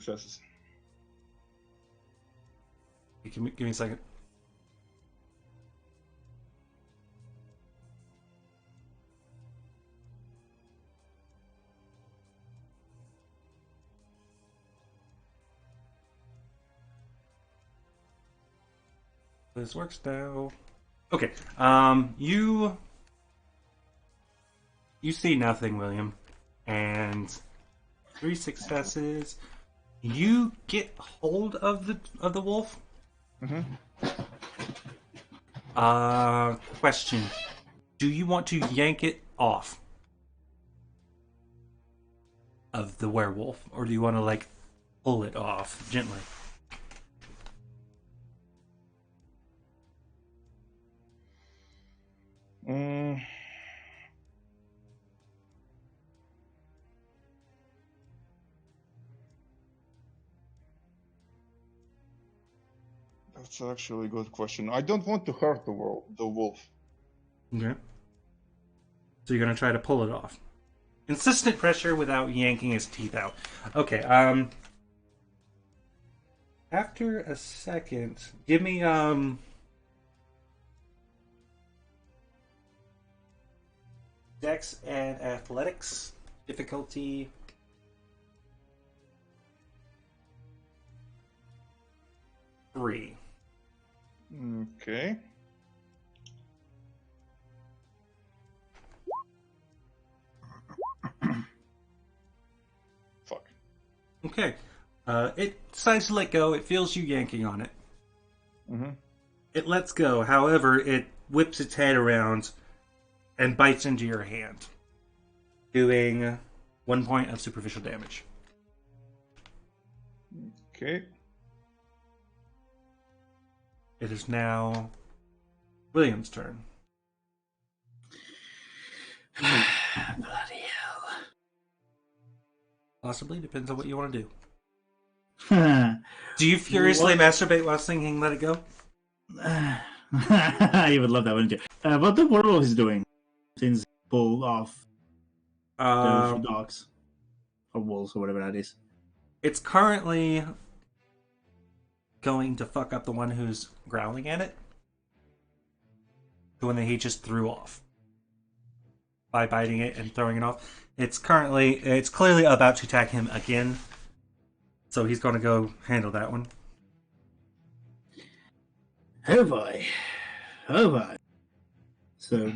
successes. Give me a second. This works now. Okay. You see nothing, William, and 3 successes. You get hold of the wolf. Question: do you want to yank it off of the werewolf, or do you want to like pull it off gently? Mm. That's actually a good question. I don't want to hurt the wolf. Okay. So you're gonna try to pull it off. Consistent pressure without yanking his teeth out. Okay. After a second, give me Dex and Athletics difficulty. Three. Okay. Fuck. Okay. It decides to let go. It feels you yanking on it. Mm-hmm. It lets go. However, it whips its head around and bites into your hand, doing 1 point of superficial damage. Okay. It is now William's turn. Bloody hell. Possibly, depends on what you want to do. What? Do you furiously masturbate while singing Let It Go? You would love that, wouldn't you? What the werewolf is doing since he pulled off those dogs or wolves or whatever that is. It's currently going to fuck up the one who's growling at it. The one that he just threw off by biting it and throwing it off. It's clearly about to attack him again. So he's going to go handle that one. Oh boy. Oh boy. So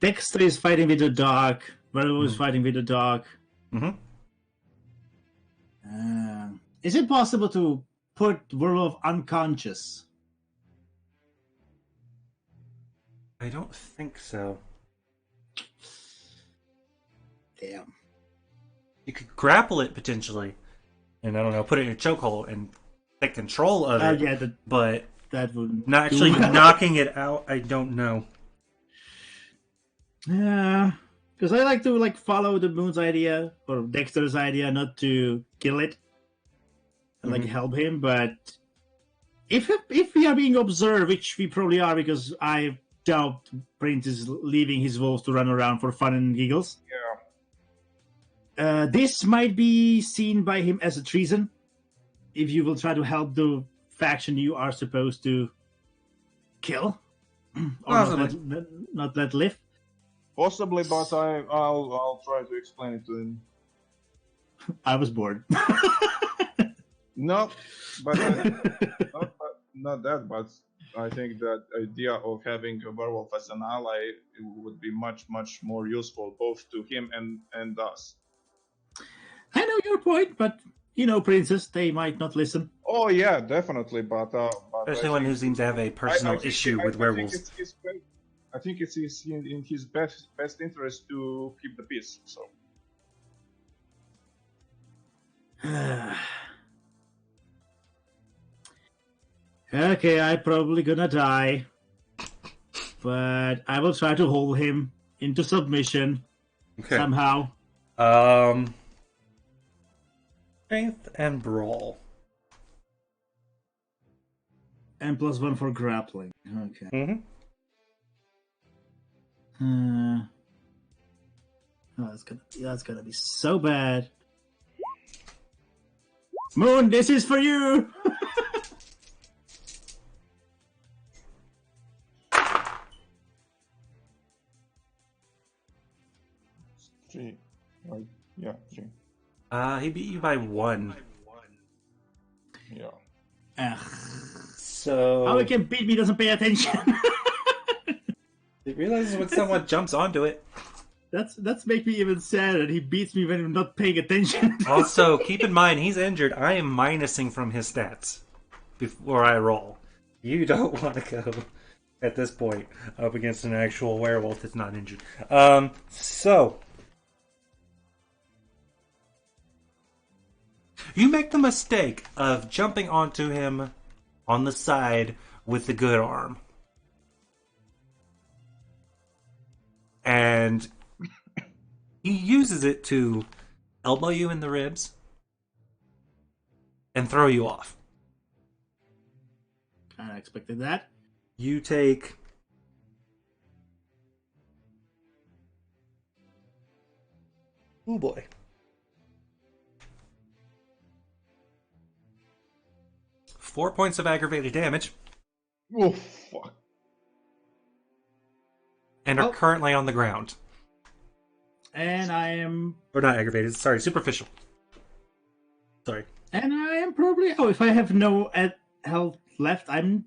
Dexter is fighting with the dog. Werewolf is fighting with the dog. Mm-hmm. Is it possible to put werewolf unconscious? I don't think so. Damn. You could grapple it potentially, and I don't know, put it in a chokehold and take control of it. Yeah, but that would not actually knocking it out. I don't know. Yeah, because I like to follow the Moon's idea or Dexter's idea, not to kill it and help him. But if we are being observed, which we probably are, because I doubt Prince is leaving his wolves to run around for fun and giggles. Yeah. This might be seen by him as a treason. If you will try to help the faction you are supposed to kill or not let live. Possibly, but I'll try to explain it to him. I was bored. No, but not that. But I think that idea of having a werewolf as an ally would be much more useful both to him and us. I know your point, but Princess, they might not listen. Oh yeah, definitely. But especially one who seems to have a personal issue with werewolves. I think it's in his best interest to keep the peace. So. Okay, I'm probably gonna die, but I will try to hold him into submission somehow. Strength and brawl. And +1 for grappling. Okay. Mm-hmm. Oh, that's gonna be so bad. Moon, this is for you! Three. Right? Yeah, three. He beat you by 1. Yeah. Ugh. So How he can beat me doesn't pay attention. it realizes when someone jumps onto it. That's make me even sadder. He beats me when I'm not paying attention. Also, keep in mind he's injured. I am minusing from his stats before I roll. You don't want to go at this point up against an actual werewolf that's not injured. So you make the mistake of jumping onto him on the side with the good arm. And he uses it to elbow you in the ribs and throw you off. I expected that. You take... Oh boy. 4 points of aggravated damage Oh, fuck. and are Oh. currently on the ground. And I am Not aggravated, sorry, superficial. Sorry. probably if I have no health left, I'm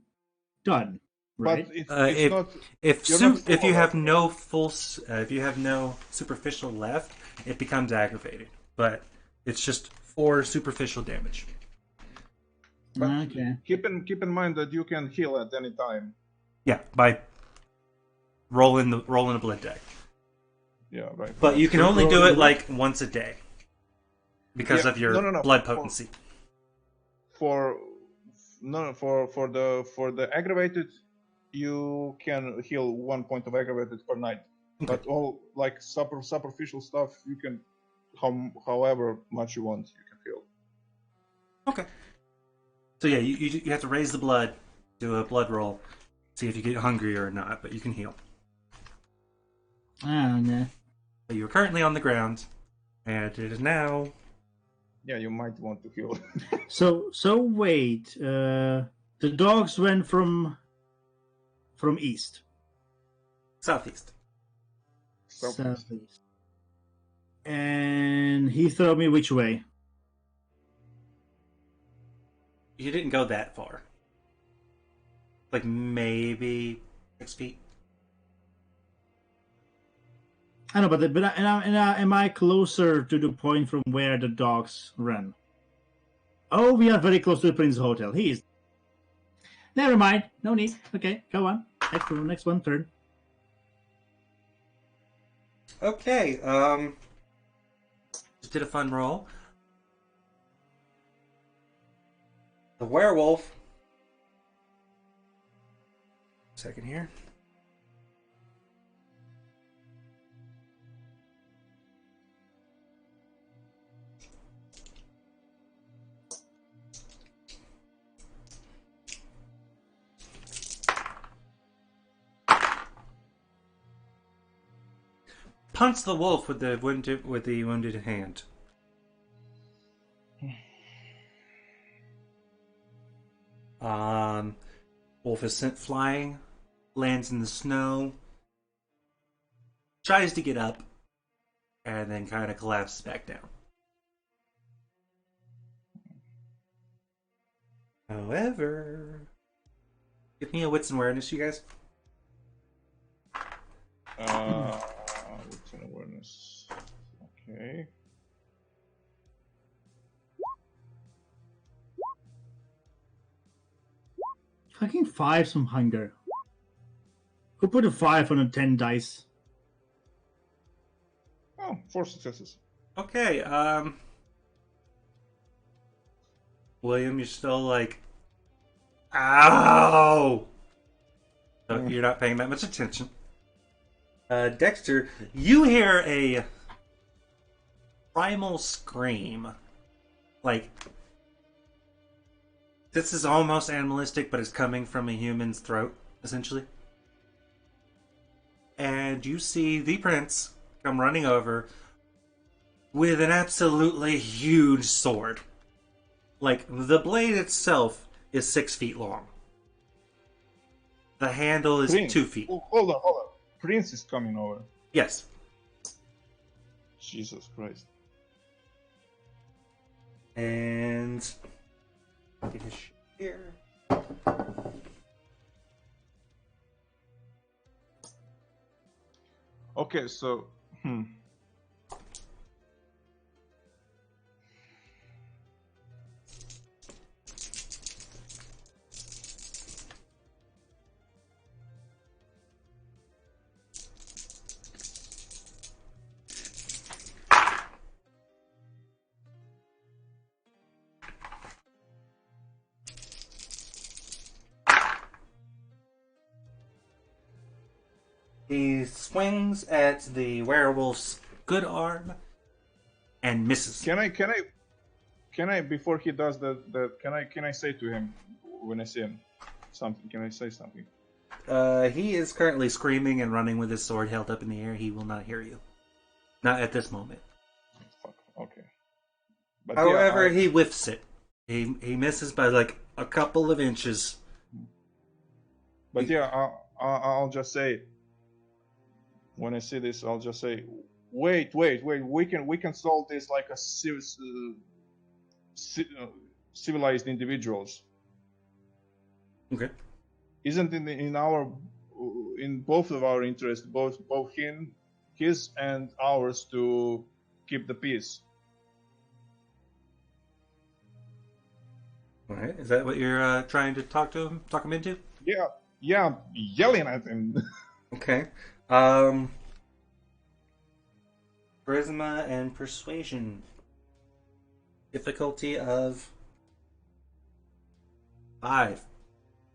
done. Right? But it's If not. if you're not if you full have of- no full if you have no superficial left, it becomes aggravated. But it's just 4 superficial damage. But Okay. keep in mind that you can heal at any time. Yeah, by rolling a blood deck. Yeah, right. But you can So only do roll- it like once a day because Yeah, of your no. blood potency. For the aggravated, you can heal 1 point of aggravated per night. Okay. But all like superficial stuff, you can however much you want, you can heal. Okay. So yeah, you have to raise the blood, do a blood roll, see if you get hungry or not, but you can heal. Oh, no. But you're currently on the ground, and it is now... Yeah, you might want to heal. So wait. The dogs went from east. Southeast. Southeast. And he threw me which way? You didn't go that far. Like maybe 6 feet. I know, but am I closer to the point from where the dogs ran? Oh, we are very close to the Prince Hotel. He is. Never mind. No need. Okay, go on. Next one, turn. Okay, just did a fun roll. The werewolf. Second here. Punch the wolf with the wounded hand. Wolf is sent flying, lands in the snow, tries to get up, and then kind of collapses back down. However, give me a wits and awareness, you guys. What's an awareness? Okay. Fucking 5 some hunger. Who put a 5 on a 10 dice? Oh, 4 successes. Okay, William, you're still like, ow! So you're not paying that much attention. Dexter, you hear a primal scream. Like, this is almost animalistic, but it's coming from a human's throat, essentially. And you see the prince come running over with an absolutely huge sword. Like, the blade itself is 6 feet long. The handle is Prince. 2 feet. Oh, hold on. Prince is coming over. Yes. Jesus Christ. And get his shit here. Okay, so He swings at the werewolf's good arm and misses. can I before he does that can I say to him when I see him something? Can I say something? He is currently screaming and running with his sword held up in the air. He will not hear you. Not at this moment. Fuck. Okay. But However, he whiffs it. He misses by like a couple of inches. But I'll just say when I see this, I'll just say, wait. We can solve this like a civilized individuals. Okay. Isn't in both of our interests, both his and ours, to keep the peace? All right. Is that what you're trying to talk him into? Yeah, I'm yelling at him. Okay. Charisma and persuasion. Difficulty of 5.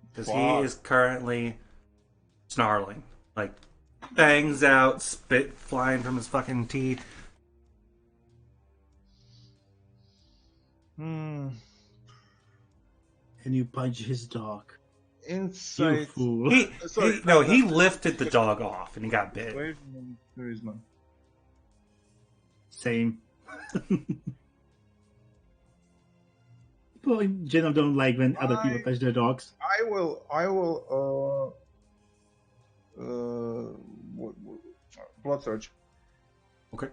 Because he Fuck. is currently snarling. Like, fangs out, spit flying from his fucking teeth. And you punch his dog. You Insight. fool. He lifted the dog off and he got bit. Charisma. Same. People in general don't like when other people touch their dogs. I will blood search. Okay.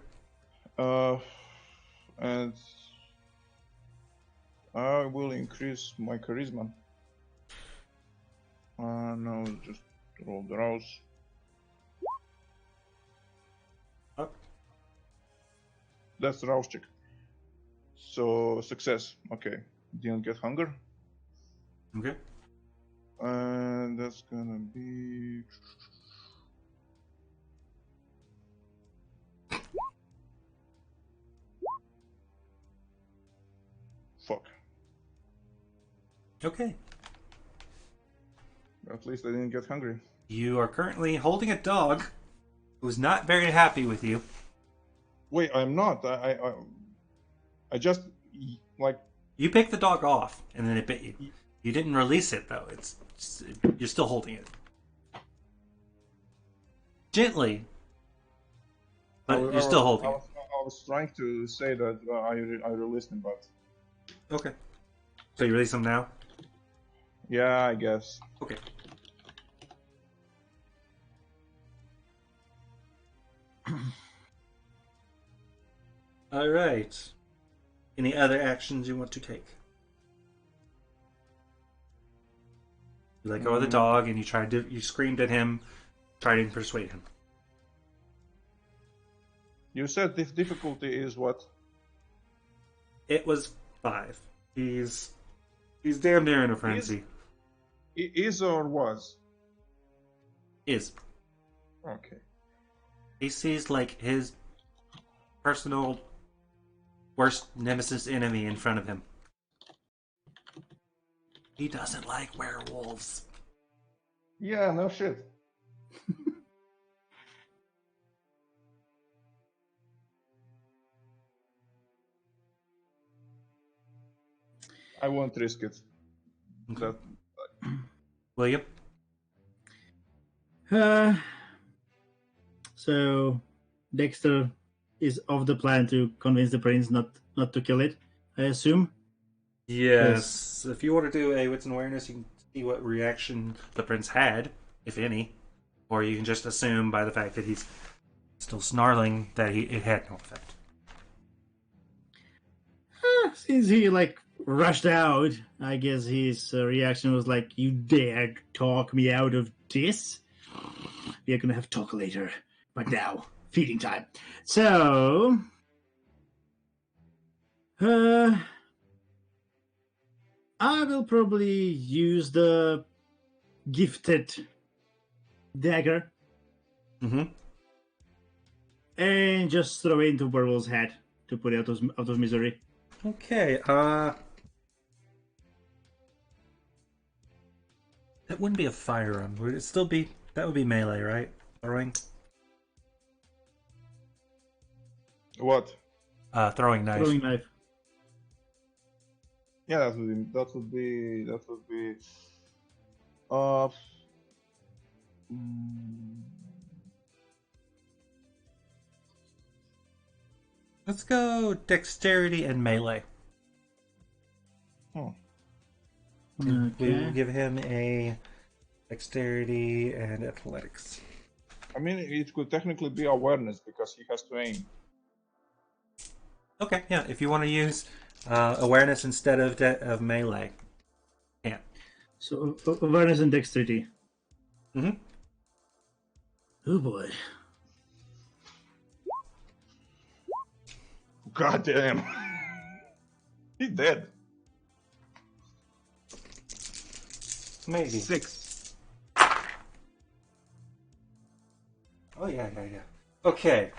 And I will increase my charisma. No, just roll the rolls. Up. That's the rouse check. So success. Okay. Didn't get hunger. Okay. And that's gonna be fuck. Okay. At least I didn't get hungry. You are currently holding a dog who's not very happy with you. Wait, I'm not. I just like. You picked the dog off and then it bit you. You didn't release it though. You're still holding it. Gently. But you're still holding it. I was trying to say that I released him, but Okay. So you release him now? yeah, I guess. Okay. All right. Any other actions you want to take? You let go of the dog and you screamed at him, tried to persuade him. You said the difficulty is what? It was 5. He's damn near in a frenzy. Is or was? Is. Okay. He sees like his personal worst nemesis enemy in front of him. He doesn't like werewolves. Yeah, no shit. I won't risk it. Okay. William? So Dexter is of the plan to convince the prince not to kill it, I assume. Yes. If you want to do a wits and awareness, you can see what reaction the prince had, if any. Or you can just assume by the fact that he's still snarling that it had no effect. Since he like rushed out, I guess his reaction was like, "You dare talk me out of this? We are gonna have talk later, but now feeding time." So, I will probably use the gifted dagger Mm-hmm. and just throw it into Werewolf's head to put it out of misery. Okay, that wouldn't be a firearm. Would it still be... That would be melee, right? Throwing? What? Throwing knife. Throwing knife. Yeah, that would be. Uh. mm, Let's go dexterity and melee. hmm. We will Okay. give him a dexterity and athletics. I mean, it could technically be awareness because he has to aim. Okay, yeah. If you want to use awareness instead of melee, yeah. So awareness and dexterity. Mm-hmm. Oh boy. God damn. He dead. Maybe 6. Oh yeah. Okay.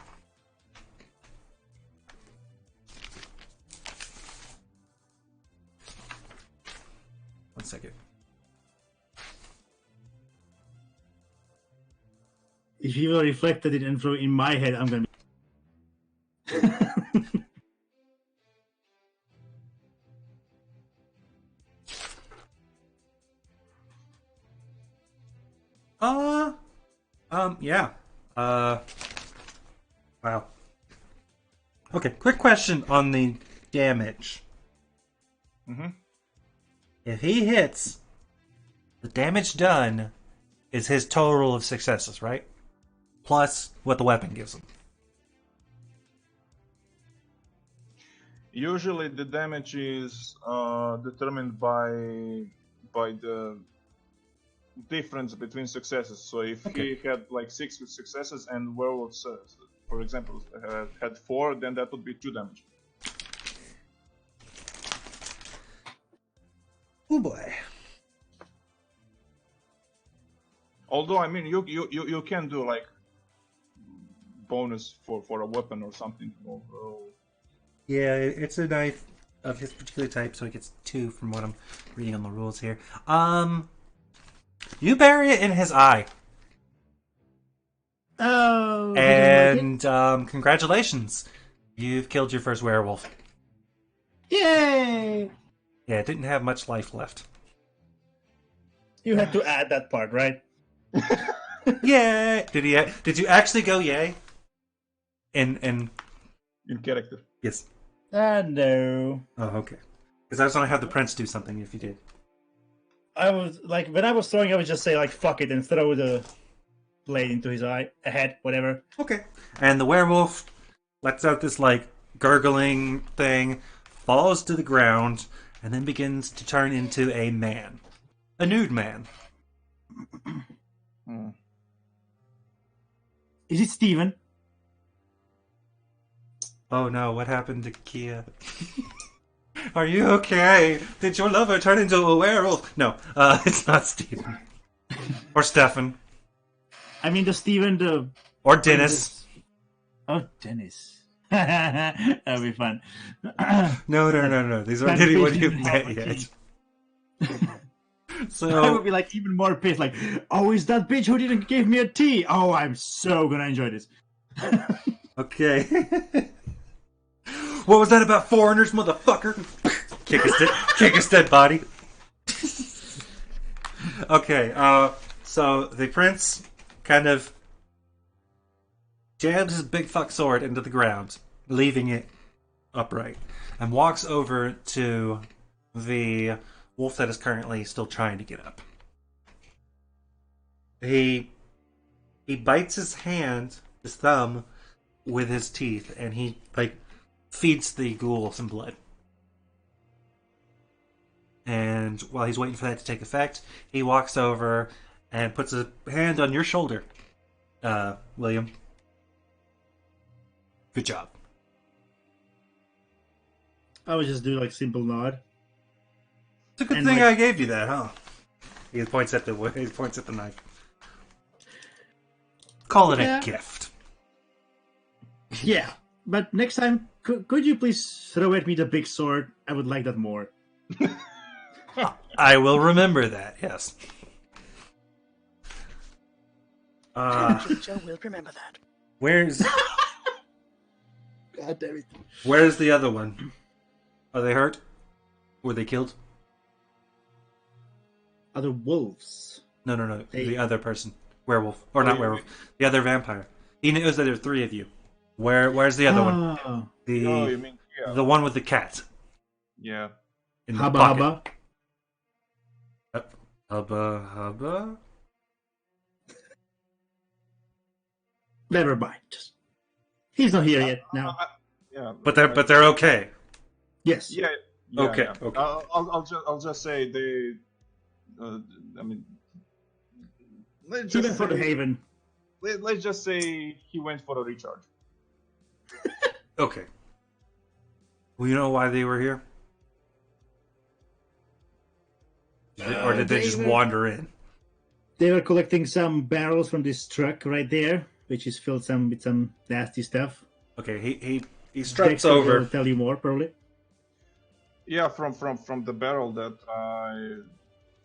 One second. If you will reflected it and throw it in my head, I'm gonna. Yeah. Wow. Okay, quick question on the damage. Mm-hmm. If he hits, the damage done is his total of successes, right? Plus what the weapon gives him. Usually, the damage is determined by the difference between successes. So if Okay. he had like 6 successes and Werewolf, for example, had 4, then that would be 2 damage. Oh boy. Although I mean, you can do like bonus for a weapon or something. Yeah, it's a knife of his particular type, so it gets 2 from what I'm reading on the rules here. You bury it in his eye. Oh, he doesn't like it. And congratulations. You've killed your first werewolf. Yay! Yeah, it didn't have much life left. You had to add that part, right? Yay! Did you actually go yay? In In character. yes. No. Oh, okay. Because I was gonna have the prince do something if you did. I was like, when I was throwing, I would just say like, "Fuck it," and throw the blade into his eye, head, whatever. Okay. And the werewolf lets out this like gurgling thing, falls to the ground, and then begins to turn into a man. A nude man. Is it Steven? Oh no, what happened to Kia? Are you okay? Did your lover turn into a werewolf? No, it's not Steven. Or Stefan. I mean, the Steven, the Or Dennis. Oh, Dennis. That'd be fun. No. These aren't anyone you've met yet. I So, would be like even more pissed. Like, oh, is that bitch who didn't give me a tea? Oh, I'm so gonna enjoy this. okay. What was that about foreigners, motherfucker? Kick his dead body. Okay, so the prince kind of jabs his big fuck sword into the ground, leaving it upright, and walks over to the wolf that is currently still trying to get up. He bites his hand, his thumb, with his teeth, and he feeds the ghoul some blood. And while he's waiting for that to take effect, he walks over and puts a hand on your shoulder, William. Good job. I would just do like simple nod. It's a good And, thing like- I gave you that, huh? He points at the knife. Call it Yeah. a gift. Yeah, but next time, could you please throw at me the big sword? I would like that more. I will remember that. Yes. Joe will remember that. Where's God damn it. Where's the other one? Are they hurt? Were they killed? Other wolves. No. They- The other person, werewolf or not werewolf? The other vampire. He knows that there are three of you. Where's the other one? Oh, The Oh, you mean yeah? the one with the cat Yeah. in the hubba pocket. hubba. Hubba. Never mind. He's not here yet now. Yeah. But they're okay. Yes. Yeah. Okay, Yeah. okay. I'll just say they. I mean, let's He just went for the say, haven. let's just say he went for a recharge. Okay. Well, you know why they were here? Or did they just they were- wander in? They were collecting some barrels from this truck right there, which is filled with some nasty stuff. Okay, he struts Dexter over. will tell you more, probably. Yeah, from the barrel that I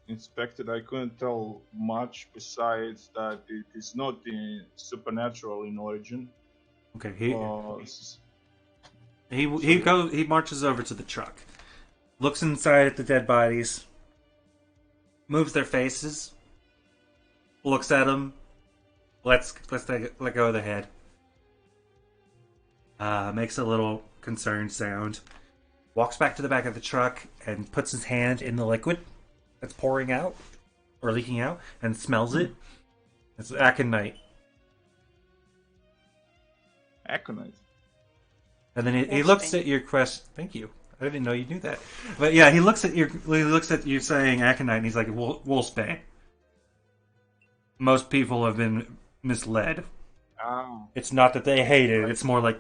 inspected, I couldn't tell much besides that it is not supernatural in origin. Okay, he marches over to the truck, looks inside at the dead bodies, moves their faces, looks at them, let go of the head, makes a little concerned sound, walks back to the back of the truck and puts his hand in the liquid that's pouring out or leaking out and smells it. It's aconite. Aconite. And then he Wolf looks thing. at your quest. Thank you. I didn't know you knew that. But yeah, he looks at you saying aconite, and he's like, Wolfsbane. Most people have been misled. Ah, It's not that they hate it. It's more like,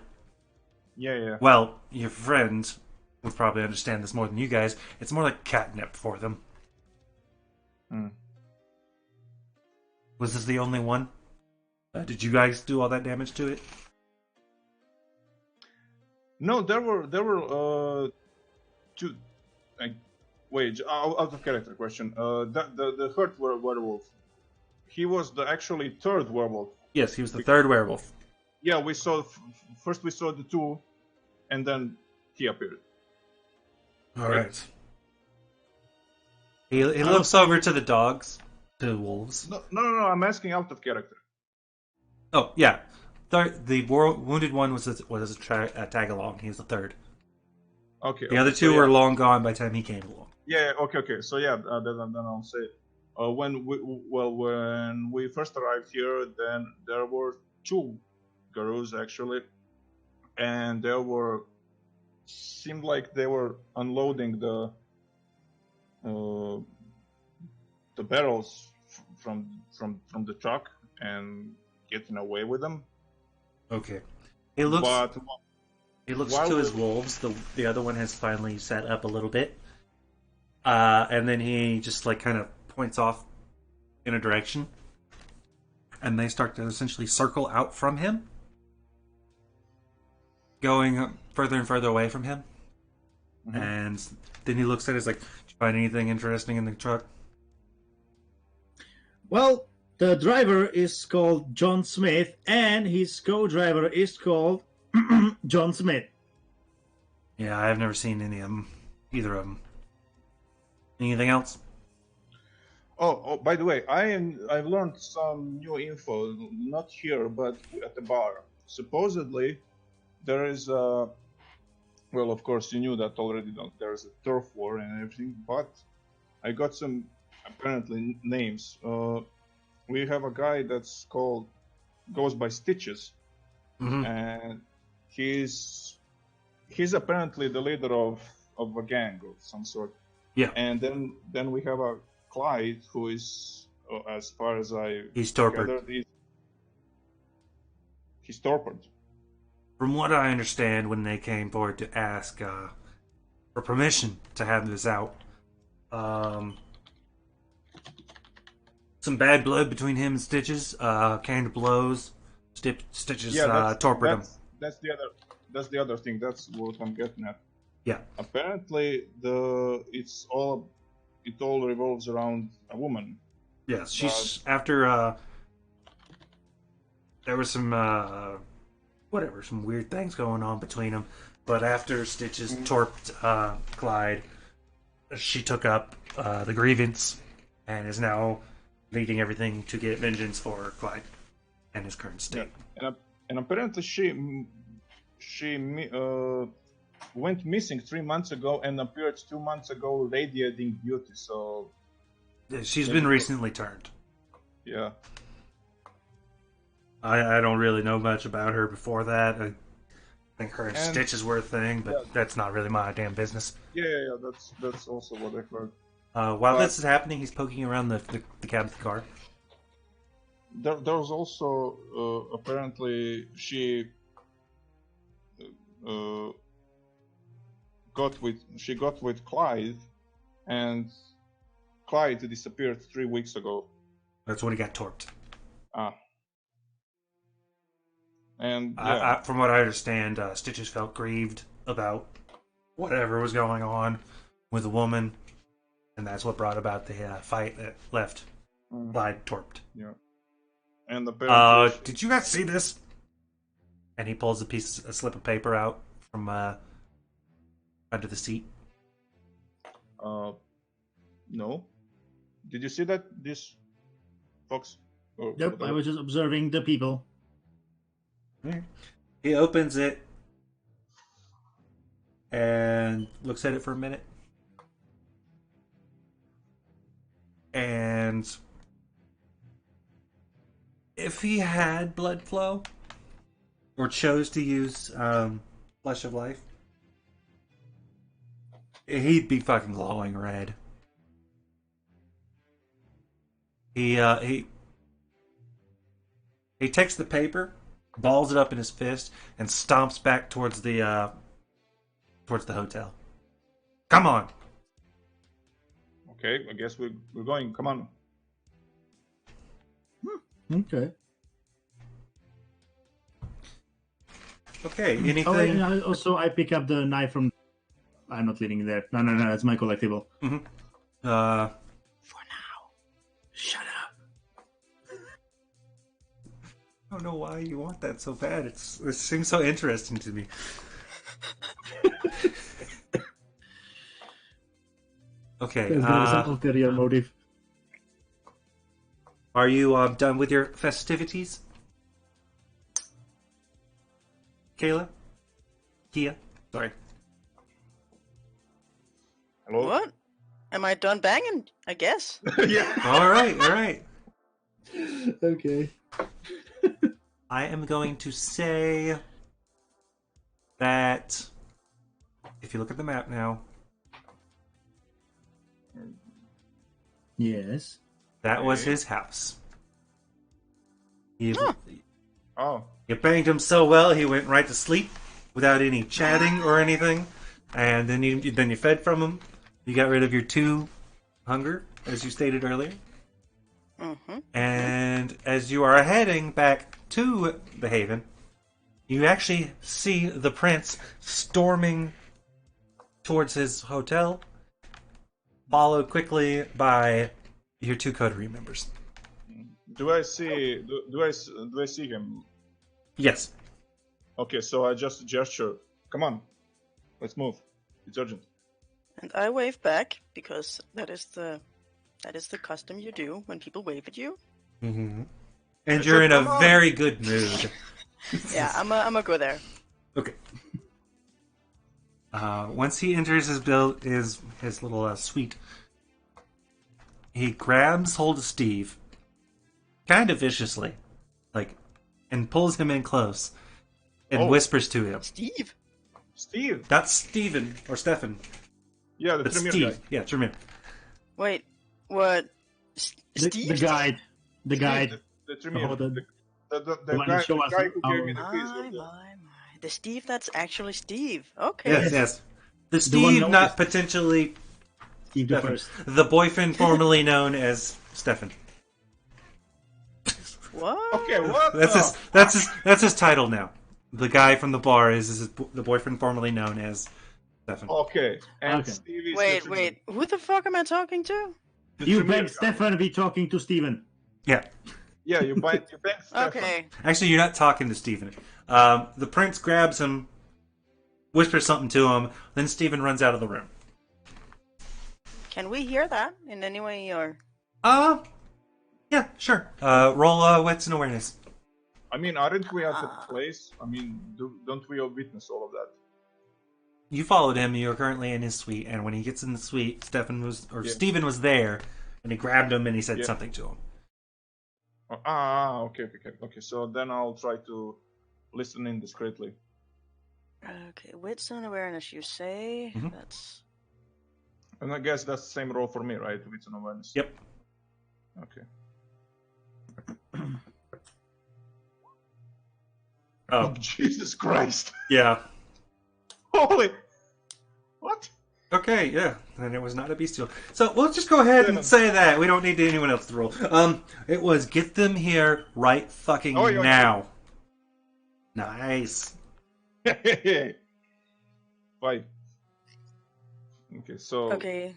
yeah. well, your friend would probably understand this more than you guys. It's more like catnip for them. Hmm. Was this the only one? Did you guys do all that damage to it? No, there were two. Wait, out of character question. The hurt werewolf. He was the actually third werewolf. Yes, he was the third werewolf. Yeah, we saw first we saw the two, and then he appeared. All right. He looks over to the dogs, to the wolves. No. I'm asking out of character. Oh yeah, the wounded one was a tag along. He was the third. Okay. The other two were long gone by the time he came along. Yeah. Okay. So yeah, then I'll say. When we first arrived here, then there were two gurus actually, and seemed like they were unloading the barrels from the truck and getting away with them. Okay. He looks while to his wolves. The other one has finally set up a little bit, and then he just kind of points off in a direction, and they start to essentially circle out from him, going further and further away from him. Mhm. And then he looks at it, he's like, "Did you find anything interesting in the truck?" Well, the driver is called John Smith, and his co-driver is called John Smith. Yeah, I've never seen any of them, either of them. Anything else? Oh, by the way, I've learned some new info, not here, but at the bar. Supposedly, there is well, of course, you knew that already. There's a turf war and everything, but I got some apparently names. We have a guy that's goes by Stitches, and he's apparently the leader of a gang of some sort. Yeah. And then we have a Clyde who is, as far as he's torpid. gathered, he's torpid. From what I understand, when they came forward to ask for permission to have this out, some bad blood between him and Stitches, came to blows. Stitches torpid him. That's the other thing. That's what I'm getting at. Yeah. Apparently, it all revolves around a woman. Yes, she's after there was some some weird things going on between them, but after Stitches torped Clyde, she took up the grievance and is now leading everything to get vengeance for Clyde and his current state. Yeah. And apparently she went missing 3 months ago and appeared 2 months ago radiating beauty. So she's been recently turned. Yeah. I don't really know much about her before that. I think her and Stitches were a thing, but that's not really my damn business. Yeah. That's also what I heard. While this is happening, he's poking around the cab of the car. There was also apparently she got with Clyde, and Clyde disappeared 3 weeks ago. That's when he got torped. And from what I understand, Stitches felt grieved about whatever was going on with the woman, and that's what brought about the fight that left Clyde torped. Yeah. And apparently, did you guys see this? And he pulls a slip of paper out from under the seat. No. Did you see that? This Fox? Nope, I was just observing the people. He opens it and looks at it for a minute. And if he had blood flow or chose to use Flesh of Life, he'd be fucking glowing red. He takes the paper, balls it up in his fist, and stomps back towards the hotel. Come on. Okay, I guess we're going. Come on. Okay. Okay. Anything? Oh, and also, I pick up the knife from. I'm not leading there. No. It's my collectible. Mm-hmm. For now, shut up. I don't know why you want that so bad. It seems so interesting to me. Okay. There's gonna be some ulterior motive. Are you done with your festivities, Kayla? Kia? Sorry. Hello? What? Am I done banging? I guess. Yeah. All right. Okay. I am going to say that if you look at the map now, Yes. that was his house. Oh. You banged him so well, he went right to sleep without any chatting or anything, and then you fed from him. You got rid of your 2 hunger, as you stated earlier. Mm-hmm. And as you are heading back to the Haven, you actually see the prince storming towards his hotel, followed quickly by your 2 coterie members. Do I see him? Yes. Okay, so I just gesture. Come on, let's move. It's urgent. And I wave back because that is the custom you do when people wave at you. Mm-hmm. And you're in a very good mood. Yeah, I'm a go there. Okay. Once he enters his little suite, he grabs hold of Steve, kind of viciously, like, and pulls him in close, and whispers to him. Steve? That's Steven or Stefan. Yeah, the That's Tremere Steve. guy. Yeah, Tremere. Wait, what? Steve? The guide. The guide. Steve, the Tremere. Oh, The one guy, that show us who gave me the how- keys. My. The Steve that's actually Steve. Okay. Yes. The The one Steve, not noticed. potentially Steve the Stefan. first. The boyfriend formerly known as Stefan. What? Okay, what? That's his title now. The guy from the bar is the boyfriend formerly known as Stefan. Okay, and Okay. Steve is Wait. Who the fuck am I talking to? The You Tremere begged guy. Stefan to be talking to Steven. Yeah. Yeah, you begged Stefan. Okay. Actually, you're not talking to Steven. The prince grabs him, whispers something to him, then Steven runs out of the room. Can we hear that in any way, or? Yeah, sure. Roll wits and awareness. I mean, aren't we at the place? I mean, don't we all witness all of that? You followed him. You're currently in his suite, and when he gets in the suite, Steven was there, and he grabbed him and he said something to him. Okay. So then I'll try to listen in discreetly. Okay, wits and awareness, you say? Mhm. That's... And I guess that's the same role for me, right? Wits and awareness. Yep. Okay. Oh, Jesus Christ! yeah. Holy! What? Okay, yeah. And it was not a bestial. So we'll just go ahead and say that. We don't need anyone else to roll. It was get them here right fucking now. Nice. Fine. Okay, so. Okay.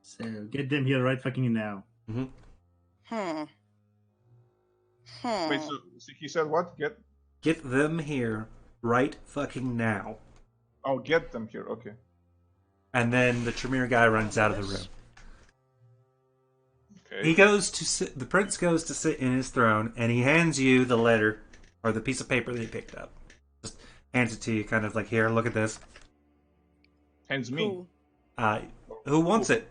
So get them here right fucking now. Wait, so he said what? Get them here right fucking now. Oh, get them here. Okay. And then the Tremere guy runs out of the room. Okay. He goes to sit. The prince goes to sit in his throne, and he hands you the letter or the piece of paper that he picked up. Just hands it to you, kind of like, here, look at this. Hands me. Who wants it?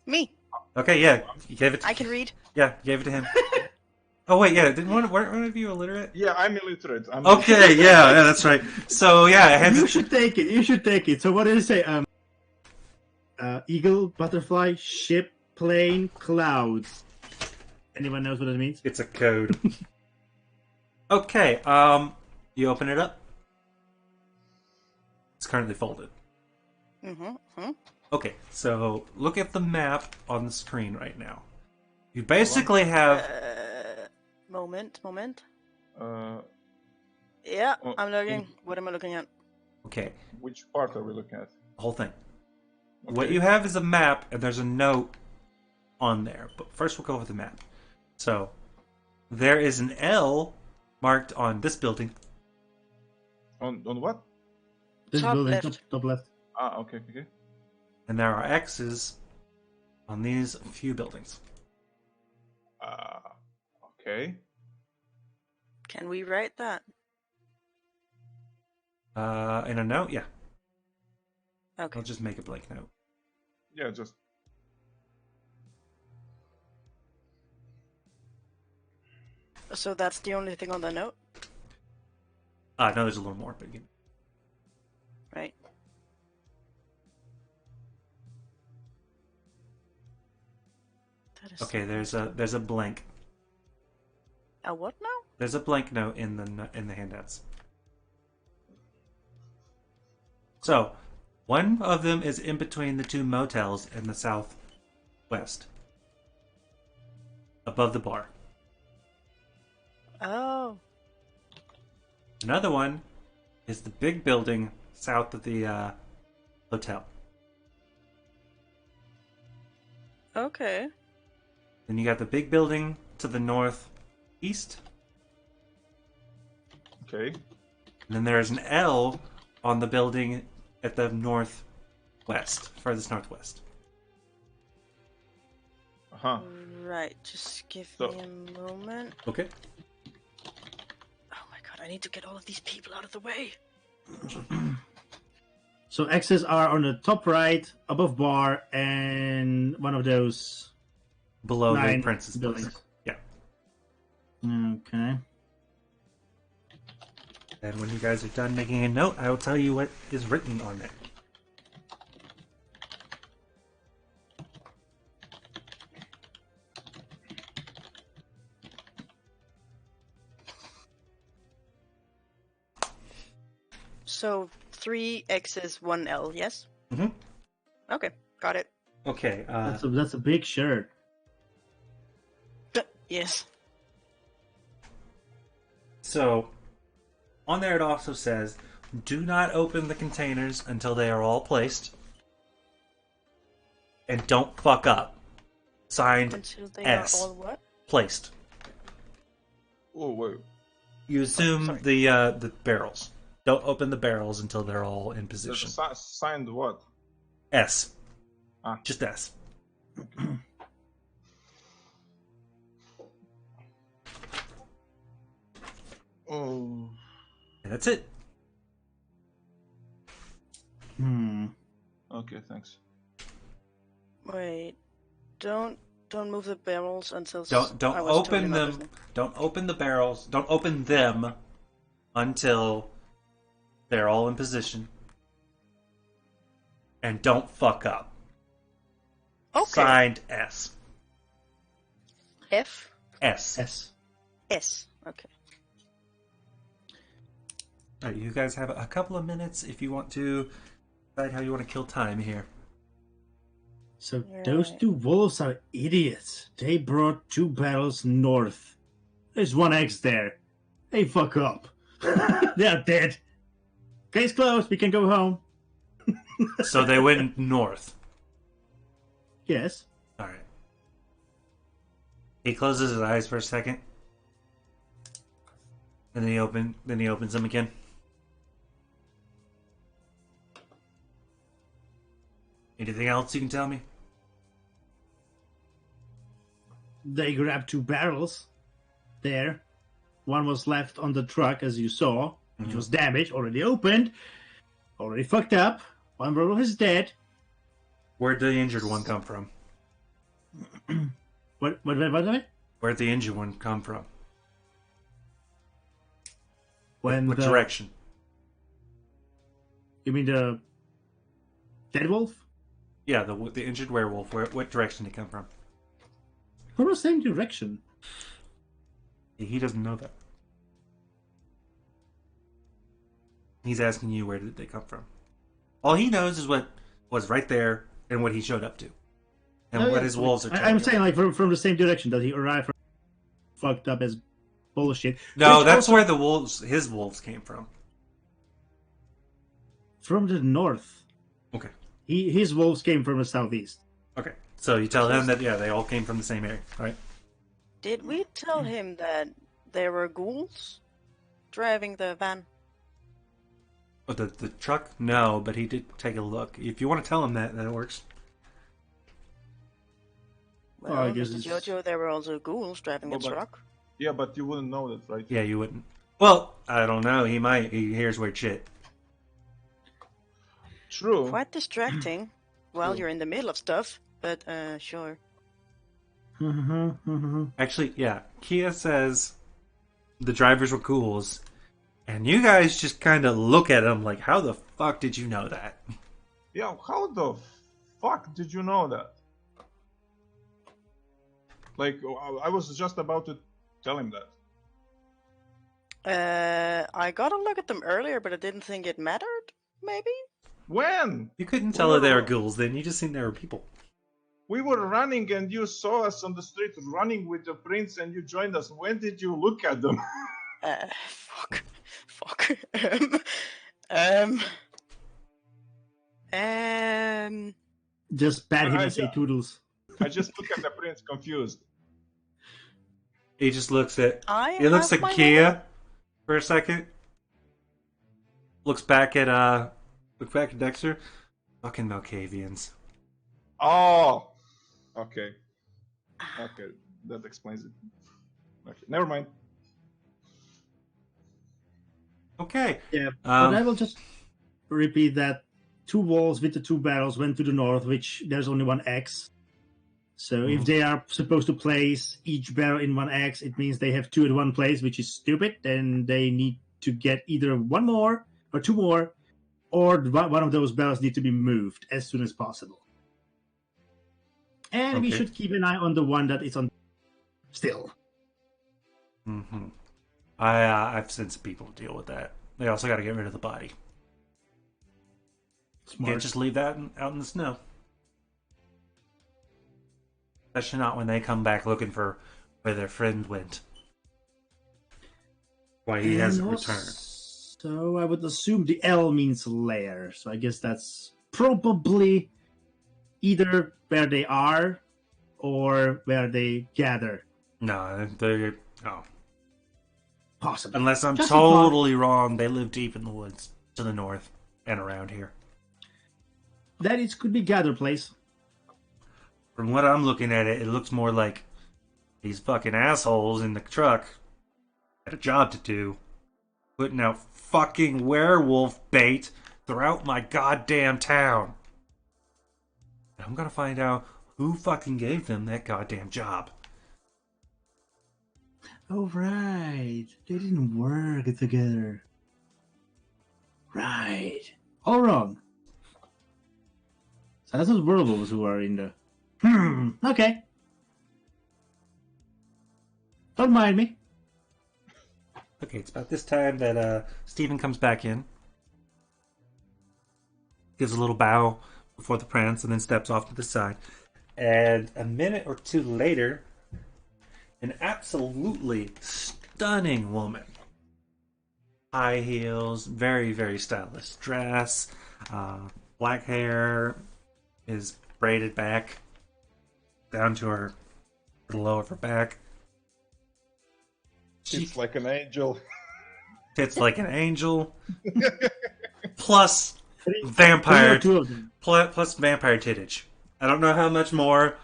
Me. Okay, yeah, you gave it. I can read. Yeah, you gave it to him. Oh wait, yeah, weren't one of you illiterate? Yeah, I'm illiterate. Okay, yeah, that's right. So yeah, You should take it. You should take it. So what did it say? Eagle, butterfly, ship, plane, clouds. Anyone knows what it means? It's a code. Okay, you open it up. It's currently folded. Okay, so look at the map on the screen right now. You basically have... Moment. Uh, Yeah, I'm looking. What am I looking at? Okay, which part are we looking at? the whole thing. Okay. What you have is a map, and there's a note on there. But first we'll go over the map. So, there is an L marked on this building. On what? This Top building, left. top left. Ah, okay. And there are X's on these few buildings. Okay. Can we write that? In a note? Yeah. Okay. I'll just make a blank note. Yeah, just. So that's the only thing on the note, No, there's a little more, but right? That is okay. There's a blank. A what now? There's a blank note in the handouts. So, one of them is in between the two motels in the southwest, above the bar. Oh. Another one is the big building south of the hotel. Okay. Then you got the big building to the northeast. Okay. And then there's an L on the building at the northwest, farthest northwest. Uh-huh. Right. Just give So- me a moment. Okay. Oh my god! I need to get all of these people out of the way. So X's are on the top right, above bar, and one of those Below the 9 princess buildings. place. Yeah. Okay. And when you guys are done making a note, I will tell you what is written on it. So 3 X's, 1 L, yes? Mm-hmm. Okay, got it. Okay. That's a big shirt. Yes. So, on there it also says, do not open the containers until they are all placed. And don't fuck up. Signed Until they S. are all what? Placed. Oh wait. You assume sorry. the barrels. Don't open the barrels until they're all in There's position. signed what? S. Ah. Just S. Oh. And that's it. Okay, thanks. Wait, don't move the barrels until Don't I was totally open not them. listening. Don't open the barrels. Don't open them until they're all in position. And don't fuck up. Okay. Signed S. F S. S. S. Okay. Alright, you guys have a couple of minutes if you want to decide how you want to kill time here. So those two wolves are idiots. They brought 2 barrels north. There's 1 X there. Hey, fuck up. They're dead. Case closed. We can go home. So they went north. Yes. Alright. He closes his eyes for a second. And then he opens them again. Anything else you can tell me? They grabbed 2 barrels there. 1 was left on the truck, as you saw, which was damaged, already opened, already fucked up. 1 barrel is dead. Where'd the injured one come from? What? Where'd the injured one come from? When What the, direction? You mean the dead wolf? Yeah, the injured werewolf. What direction did it come from? From the same direction. He doesn't know that. He's asking you where did they come from. All he knows is what was right there and what he showed up to. And No, what yeah, his wolves are telling I'm him. saying, like, from the same direction that he arrived from. Fucked up as bullshit. No, Which that's also- where his wolves came from. From the north. Okay. His wolves came from the southeast. Okay. So you tell him that, yeah, they all came from the same area, right? Did we tell him that there were ghouls driving the van? Oh, the truck? No, but he did take a look. If you want to tell him that, that works. Well, I guess Mr. it's- Jojo, there were also ghouls driving a Well, but- truck. Yeah, but you wouldn't know that, right? Yeah, you wouldn't. Well, I don't know. He might. He hears weird shit. True. Quite distracting while True. you're in the middle of stuff, but sure. Actually, yeah. Kia says the drivers were ghouls, and you guys just kind of look at him like, how the fuck did you know that? Yeah, how the fuck did you know that? Like, I was just about to tell him that. I got a look at them earlier, but I didn't think it mattered, maybe? When? You couldn't tell that they were ghouls then. You just seen they were people. We were running and you saw us on the street running with the prince and you joined us. When did you look at them? Fuck. Fuck. um... Just pat him I- and say yeah. toodles. I just look at the prince confused. He just looks at. I He looks have at my Kia for a second. Looks back at Dexter. Fucking Malkavians. Oh! Okay. Okay, that explains it. Okay, never mind. Okay. Yeah, but I will just repeat that two walls with the two barrels went to the north, which there's only one X. So if they are supposed to place each barrel in one X, it means they have two at one place, which is stupid. Then they need to get either one more or two more, or one of those barrels need to be moved as soon as possible. And we should keep an eye on the one that is on still. Mm-hmm. I've sent some people to deal with that. They also got to get rid of the body. Smart. Can't just leave that out in the snow. Especially not when they come back looking for where their friend went. Why he hasn't returned. So I would assume the L means lair. So I guess that's probably either where they are or where they gather. No, they're... Oh. Possibly. Unless I'm totally wrong, they live deep in the woods to the north and around here. That could be gather place. From what I'm looking at it looks more like these fucking assholes in the truck had a job to do. Putting out fucking werewolf bait throughout my goddamn town. I'm gonna find out who fucking gave them that goddamn job. Oh, right. They didn't work together. Right. All wrong. So that's those werewolves who are in the... Okay. Don't mind me. Okay, it's about this time that Steven comes back in. Gives a little bow before the prance and then steps off to the side. And a minute or two later, an absolutely stunning woman. High heels, very, very stylish dress, black hair is braided back down to the low of her back. It's like an angel. Tits like an angel. Plus vampire tittage. I don't know how much more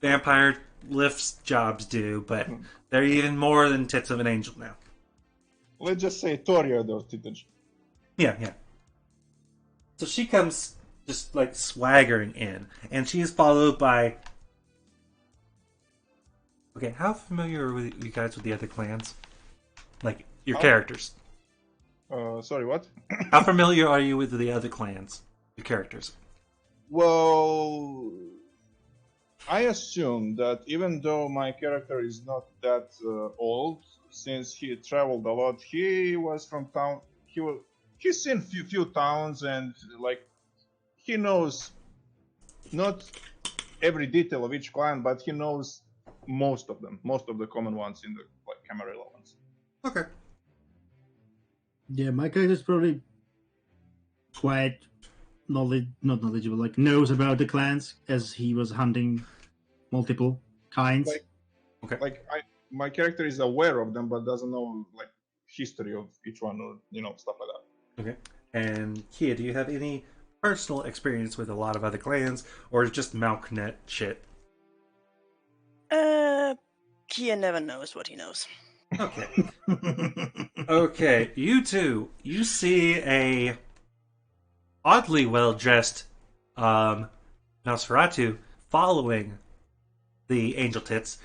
vampire lifts jobs do, but they're even more than tits of an angel now. Let's just say Toreador tittage. Yeah. So she comes just like swaggering in, and she is followed by... Okay, how familiar are you guys with the other clans? Like, your characters. Sorry, what? How familiar are you with the other clans? Your characters? Well, I assume that even though my character is not that old, since he traveled a lot, he was from town. He's seen few towns, and like he knows not every detail of each clan, but he knows most of them, most of the common ones in the like Camarilla ones. Okay. Yeah, my character is probably quite not knowledgeable, like knows about the clans as he was hunting multiple kinds. My character is aware of them, but doesn't know like history of each one or stuff like that. Okay. And Kia, do you have any personal experience with a lot of other clans, or just Malknet shit? Kia never knows what he knows. Okay. Okay, you two, you see a oddly well-dressed Nosferatu following the angel tits.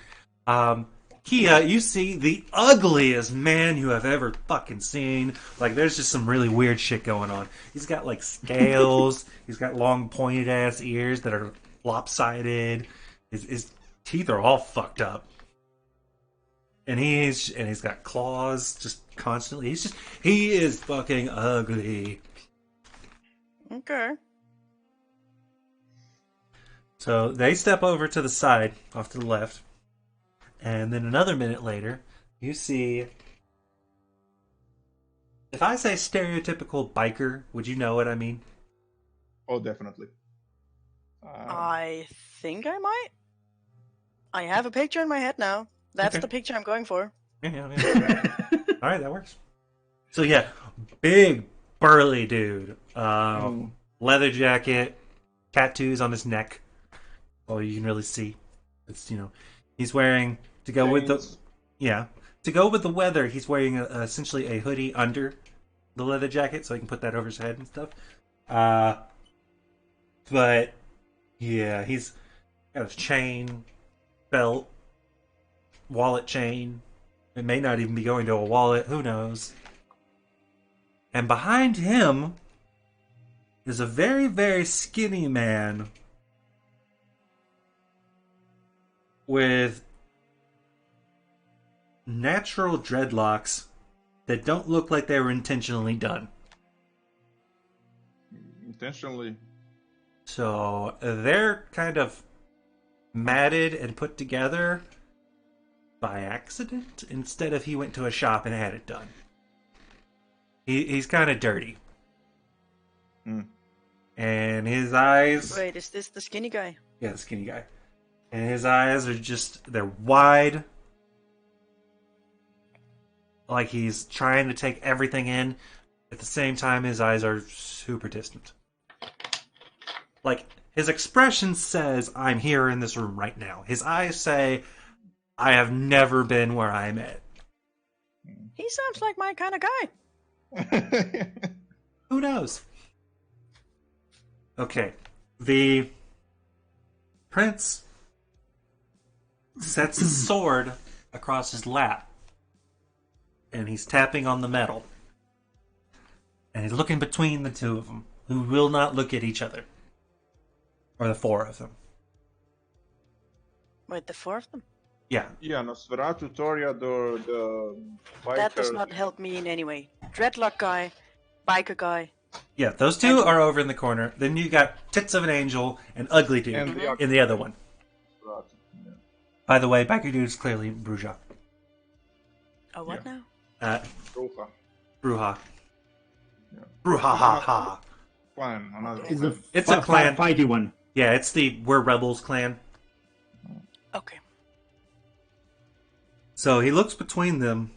Kia, you see the ugliest man you have ever fucking seen. Like, there's just some really weird shit going on. He's got, like, scales. He's got long, pointed-ass ears that are lopsided. His teeth are all fucked up. And he's got claws just constantly. He is fucking ugly. Okay. So they step over to the side, off to the left. And then another minute later, you see... If I say stereotypical biker, would you know what I mean? Oh, definitely. I think I might. I have a picture in my head now. That's the picture I'm going for. Yeah. Alright, that works. So yeah, big, burly dude. Leather jacket, tattoos on his neck. All you can really see. It's, he's wearing... To go with the weather, he's wearing essentially a hoodie under the leather jacket, so he can put that over his head and stuff. But yeah, he's got a chain, belt, wallet chain. It may not even be going to a wallet. Who knows? And behind him is a very, very skinny man with natural dreadlocks that don't look like they were intentionally done. Intentionally. So they're kind of matted and put together by accident instead of he went to a shop and had it done. He's kind of dirty. And his eyes... Wait, is this the skinny guy? Yeah, the skinny guy. And his eyes are just... They're wide. Like he's trying to take everything in. At the same time, his eyes are super distant. Like, his expression says, I'm here in this room right now. His eyes say, I have never been where I'm at. He sounds like my kind of guy. Who knows? Okay. The prince sets his sword across his lap. And he's tapping on the metal. And he's looking between the two of them, who will not look at each other. Or the four of them. Wait, the four of them? Yeah. Yeah, Nosferatu, Toria, the biker. That does not help me in any way. Dreadlock guy, biker guy. Yeah, those two are over in the corner. Then you got Tits of an Angel and Ugly Dude in the other one. Yeah. By the way, Biker Dude is clearly Bruja. Oh, what now? Bruja. Bruja. Yeah. Bruha-ha-ha. Clan, another It's clan. It's a clan. Fighty one. Yeah, it's the We're Rebels clan. Okay. So he looks between them.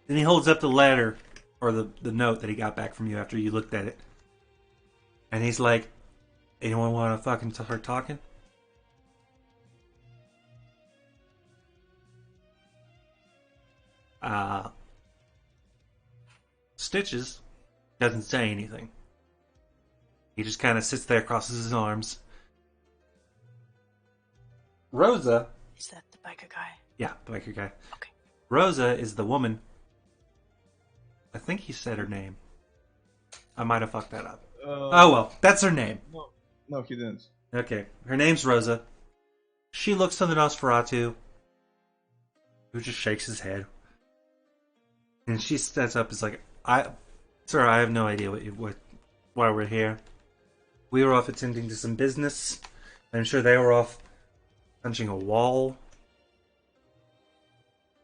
Then he holds up the letter, or the note that he got back from you after you looked at it. And he's like, anyone want to fucking start talking? Stitches doesn't say anything. He just kind of sits there, crosses his arms. Rosa. Is that the biker guy? Yeah, the biker guy. Okay. Rosa is the woman. I think he said her name. I might have fucked that up. Oh well, that's her name. No, he didn't. Okay, her name's Rosa. She looks to the Nosferatu, who just shakes his head. And she stands up and is like, Sir, I have no idea why we're here. We were off attending to some business. I'm sure they were off punching a wall.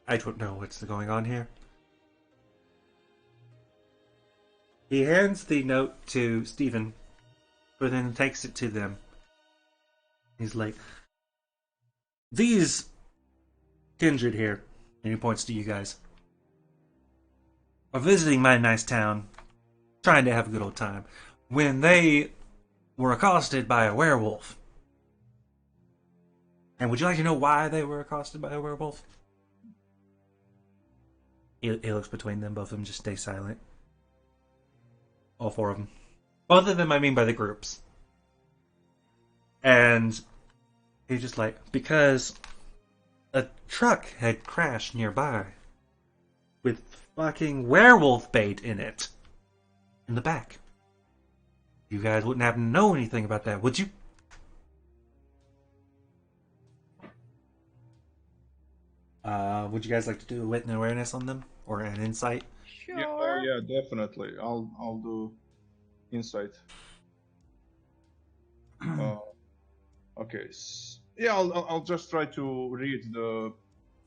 I don't know what's going on here. He hands the note to Stephen, but then takes it to them. He's like, these kindred here, and he points to you guys, are visiting my nice town, trying to have a good old time, when they were accosted by a werewolf. And would you like to know why they were accosted by a werewolf? He looks between them, both of them just stay silent. All four of them. Both of them, I mean by the groups. And he's just like, because a truck had crashed nearby with fucking werewolf bait in it in the back. You guys wouldn't happen to know anything about that, would you? Would you guys like to do a wit and awareness on them? Or an insight? Sure. Yeah, definitely. I'll do insight. Okay. Yeah, I'll just try to read the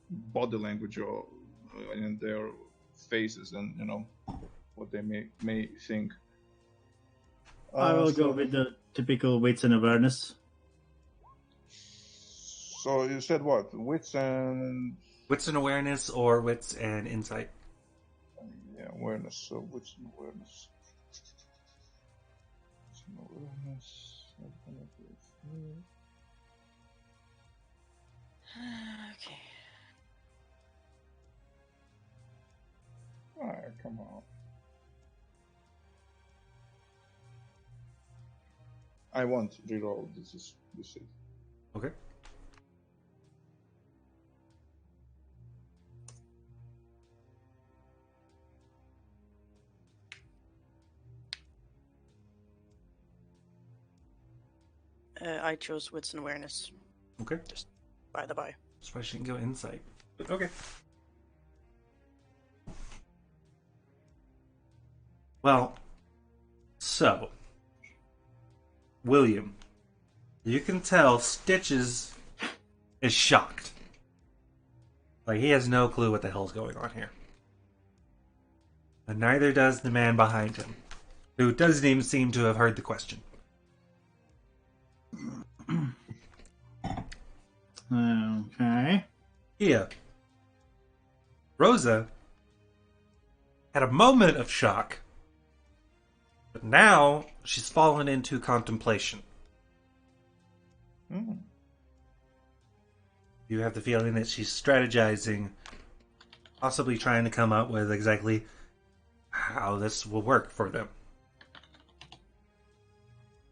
body language in their faces and what they may think. I will go with the typical wits and awareness. So you said what? Wits and awareness or wits and insight? Yeah, awareness. So wits and awareness. Wits and awareness. Okay. Alright, come on. I won't reroll this. Okay. I chose wits and awareness. Okay. Just by the by. That's why she didn't go insight. But okay. Well, so William, you can tell Stitches is shocked. Like, he has no clue what the hell's going on here. And neither does the man behind him, who doesn't even seem to have heard the question. Okay. Yeah. Rosa had a moment of shock, but now she's fallen into contemplation. Mm. You have the feeling that she's strategizing, possibly trying to come up with exactly how this will work for them.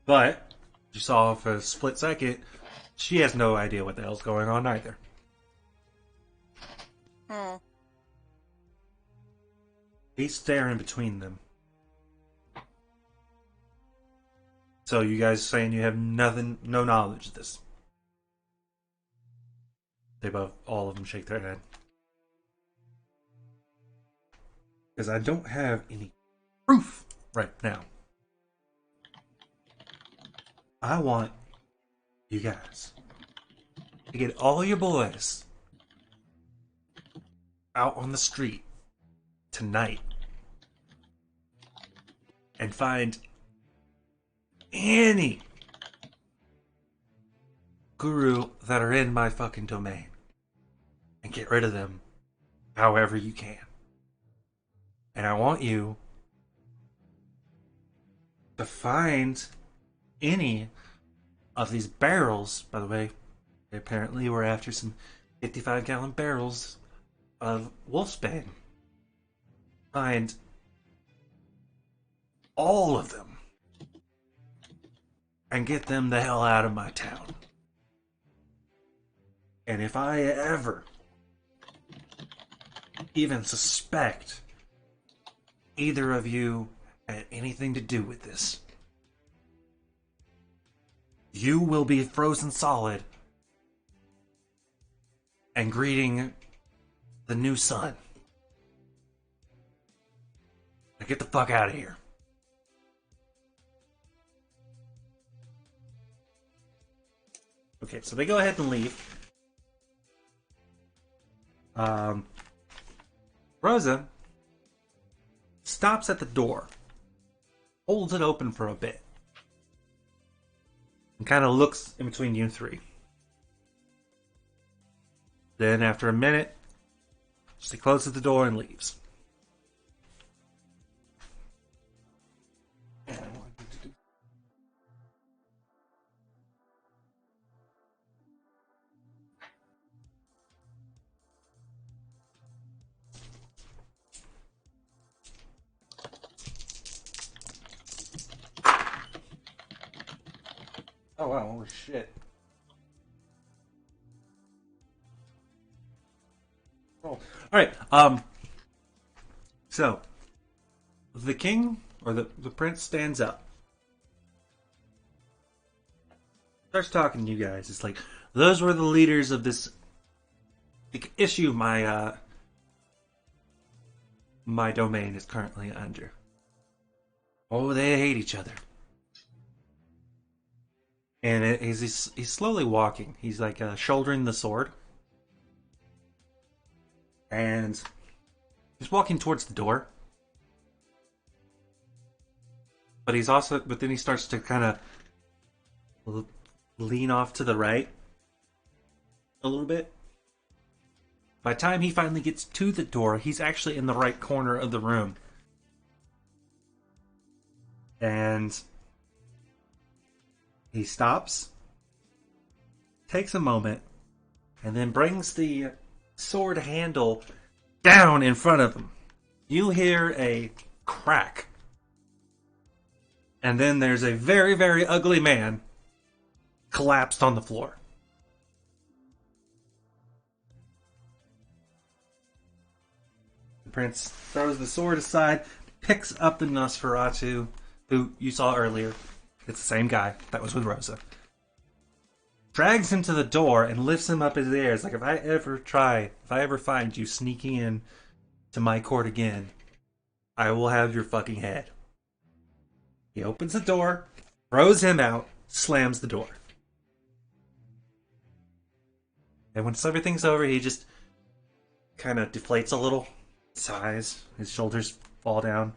But, you saw for a split second, she has no idea what the hell's going on either. He's staring between them. So you guys saying you have nothing, no knowledge of this? They both, all of them shake their head. Because I don't have any proof right now. I want you guys to get all your boys out on the street tonight and find any guru that are in my fucking domain and get rid of them however you can. And I want you to find any of these barrels. By the way, apparently we're after some 55-gallon barrels of Wolfsbane. Find all of them and get them the hell out of my town. And if I ever even suspect either of you had anything to do with this, you will be frozen solid and greeting the new sun. Now get the fuck out of here. Okay, so they go ahead and leave. Rosa stops at the door, holds it open for a bit, and kind of looks in between you three. Then, after a minute, she closes the door and leaves. Oh wow, holy shit. Oh. Alright, so the king or the prince stands up. Starts talking to you guys. It's like, those were the leaders of this issue my domain is currently under. Oh, they hate each other. And he's slowly walking. He's like shouldering the sword. And he's walking towards the door. But then he starts to kind of lean off to the right a little bit. By the time he finally gets to the door, he's actually in the right corner of the room. And he stops, takes a moment, and then brings the sword handle down in front of him. You hear a crack. And then there's a very, very ugly man collapsed on the floor. The prince throws the sword aside, picks up the Nosferatu, who you saw earlier. It's the same guy that was with Rosa. Drags him to the door and lifts him up in the air. It's like, if I ever find you sneaking in to my court again, I will have your fucking head. He opens the door, throws him out, slams the door. And once everything's over, he just kind of deflates a little, sighs, his shoulders fall down,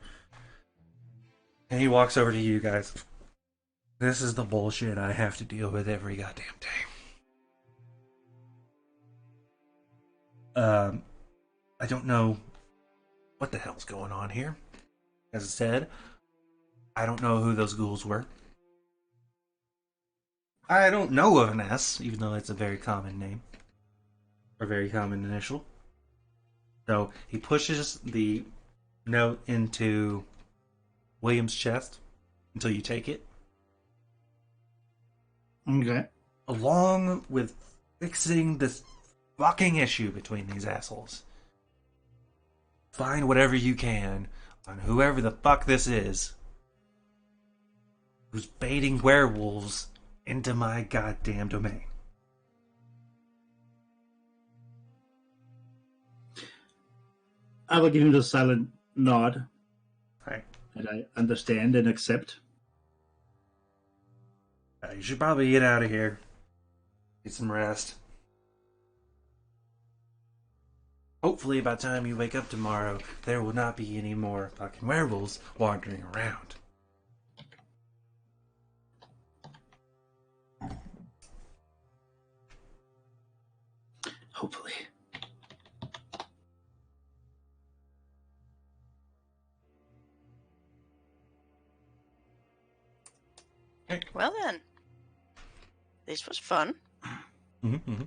and he walks over to you guys. This is the bullshit I have to deal with every goddamn day. I don't know what the hell's going on here. As I said, I don't know who those ghouls were. I don't know of an S, even though it's a very common name. Or very common initial. So he pushes the note into William's chest until you take it. Okay. Along with fixing this fucking issue between these assholes. Find whatever you can on whoever the fuck this is who's baiting werewolves into my goddamn domain. I will give him the silent nod. Right. And I understand and accept. You should probably get out of here. Get some rest. Hopefully by the time you wake up tomorrow, there will not be any more fucking werewolves wandering around. Hopefully. Well then, this was fun. Mm-hmm.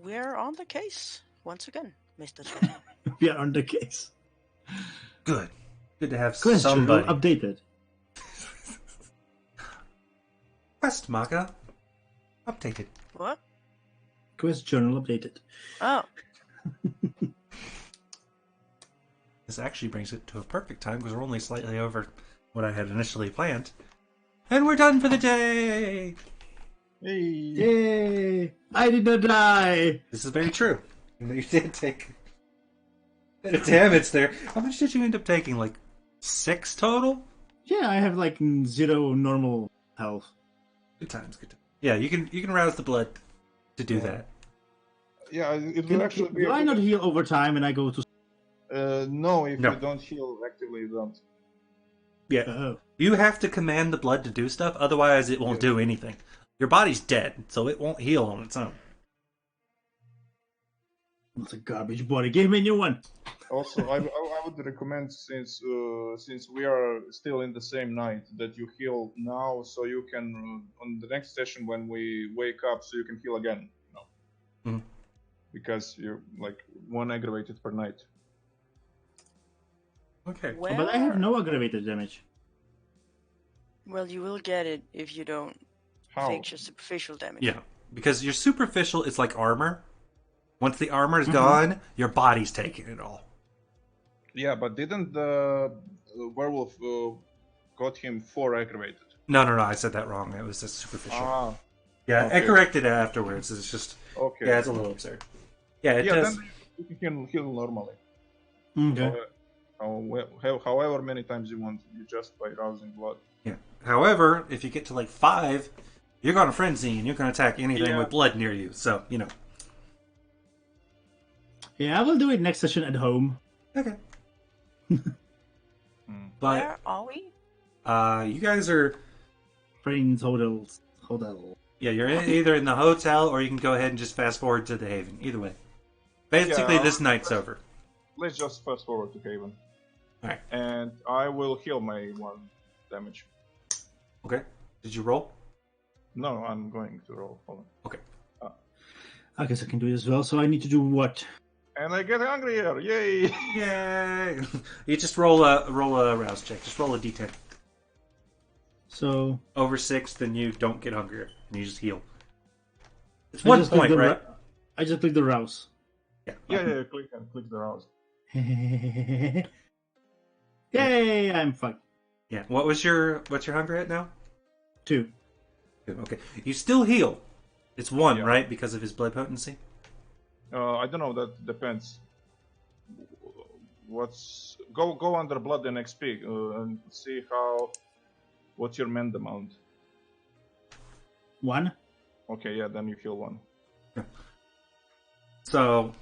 We're on the case once again, Mr. Swan. We are on the case. Good. Good to have Question somebody. updated. Quest marker updated. What? Quest journal updated. Oh, This actually brings it to a perfect time because we're only slightly over what I had initially planned. And we're done for the day! Hey. Yay! I did not die! This is very true. You did take a bit of damage there. How much did you end up taking? Like 6 total? Yeah, I have like 0 normal health. Good times, good times. Yeah, you can rouse the blood to do that. Yeah, it will actually be. Do I not heal over time and I go to... No, if No. you don't heal actively, you don't. Yeah. Oh. You have to command the blood to do stuff, otherwise it won't do anything. Your body's dead, so it won't heal on its own. It's a garbage body. Give me a new one! Also, I would recommend, since we are still in the same night, that you heal now, so you can on the next session when we wake up, so you can heal again. You know? Mhm. Because you're like 1 aggravated per night. Okay. where? But I have no aggravated damage. Well, you will get it if you don't How? fix your superficial damage. Yeah, because your superficial is like armor. Once the armor is gone, your body's taking it all. Yeah, but didn't the werewolf got him 4 aggravated? No, I said that wrong. It was just superficial. Ah, Yeah, okay. I corrected it afterwards. It's just, okay. yeah, it's a little absurd. Yeah, it Yeah, does. then you can heal normally. Okay. However many times you want, you just by rousing blood. Yeah. However, if you get to like 5, you're going to frenzy and you can attack anything Yeah. with blood near you. So, you know. Yeah, I will do it next session at home. Okay. Where But are we? you guys are, Friends hotel. yeah, you're either in the hotel or you can go ahead and just fast forward to the Haven. Either way. Basically, Yeah. this night's over. Let's just fast forward to Haven. Alright. And I will heal my 1 damage. Okay. Did you roll? No, I'm going to roll. Hold on. Okay. I guess I can do it as well. So I need to do what? And I get hungrier. Yay! Yay! You just roll a rouse check. Just roll a d10. So Over 6, then you don't get hungrier, and you just heal. It's I 1 just click point, the right? I just click the rouse. Yeah. Yeah. Click the rouse. Yay! I'm fine. Yeah. What's your hunger at now? 2. Okay. You still heal. It's 1, Yeah. right? Because of his blood potency. I don't know. That depends. Go under blood and XP and see what's your mend amount. 1. Okay, yeah, then you heal 1. So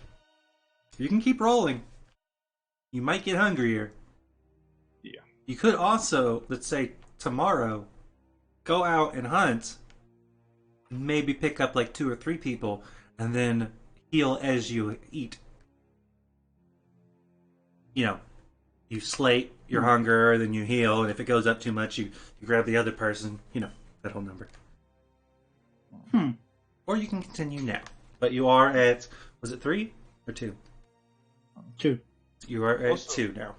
you can keep rolling. You might get hungrier. Yeah. You could also, let's say tomorrow, go out and hunt. Maybe pick up like 2 or 3 people, and then heal as you eat. You know, you slate your hunger, then you heal, and if it goes up too much, you grab the other person. You know, that whole number. Or you can continue now. But you are at, was it 3 or 2? 2. You are at Also- 2 now.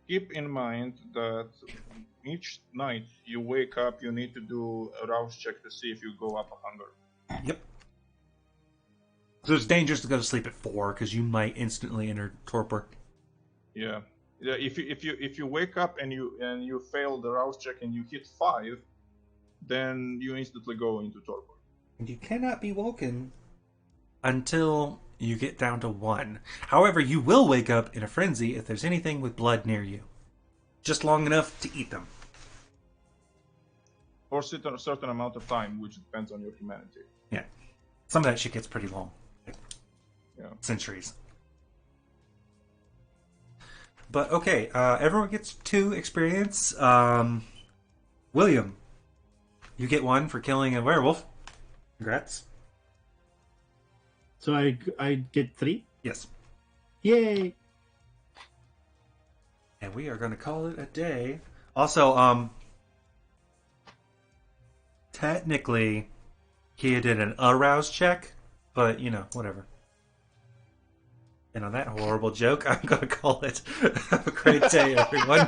Keep in mind that each night you wake up, you need to do a rouse check to see if you go up a hunger. Yep. So it's dangerous to go to sleep at 4 because you might instantly enter torpor. Yeah. Yeah. If you wake up and you fail the rouse check and you hit 5, then you instantly go into torpor. And you cannot be woken until you get down to 1. However, you will wake up in a frenzy if there's anything with blood near you. Just long enough to eat them. For a certain amount of time, which depends on your humanity. Yeah. Some of that shit gets pretty long. Yeah. Centuries. But okay, everyone gets 2 experience. William, you get 1 for killing a werewolf. Congrats. So I get 3. Yes. Yay! And we are going to call it a day. Also, technically, he did an arouse check, but, you know, whatever. And on that horrible joke, I'm going to call it. Have a great day, everyone.